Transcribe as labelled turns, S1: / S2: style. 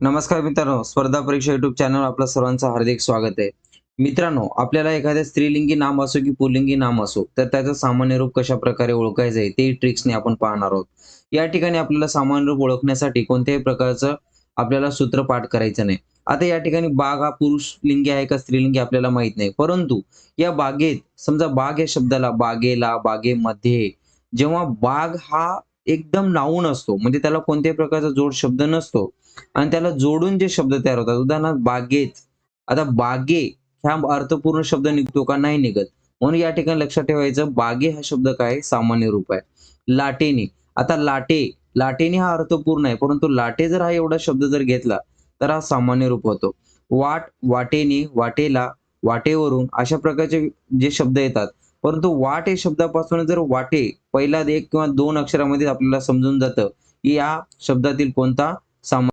S1: नमस्कार मित्रांनो, स्पर्धा परीक्षा युट्यूब चॅनल आपलं सर्वांचं हार्दिक स्वागत आहे. मित्रांनो, आपल्याला एखाद्या स्त्रीलिंगी नाम असो की पुल्लिंगी नाम असो, तर त्याचं सामान्य रूप कशाप्रकारे ओळखायचं आहे, ते ट्रिक्सने आपण पाहणार आहोत. या ठिकाणी आपल्याला सामान्य रूप ओळखण्यासाठी कोणत्याही प्रकारचं आपल्याला सूत्रपाठ करायचं नाही. आता या ठिकाणी बाग हा पुरुषलिंगी आहे का स्त्रीलिंगी आपल्याला माहीत नाही. परंतु या बागेत समजा बाग या शब्दाला, बागेला, बागेमध्ये जेव्हा बाग हा एकदम नाऊन असतो, म्हणजे त्याला कोणत्याही प्रकारचा जोड शब्द नसतो आणि त्याला जोडून जे शब्द तयार होतात. उदाहरणार्थ बागेत. आता बागे हा अर्थपूर्ण शब्द निघतो का? नाही निघत. म्हणून या ठिकाणी लक्षात ठेवायचं बागे हा शब्द काय आहे? सामान्य रूप आहे. लाटेने. आता लाटेने हा अर्थपूर्ण आहे. परंतु लाटे जर हा एवढा शब्द जर घेतला, तर हा सामान्य रूप होतो. वाटेने, वाटेला, वाटेवरून अशा प्रकारचे जे शब्द येतात. परंतु वाट या शब्दापासून जर वाटे पहिल्या 1 किंवा 2 अक्षरामध्ये आपल्याला समजून जातं, की या शब्दातील कोणता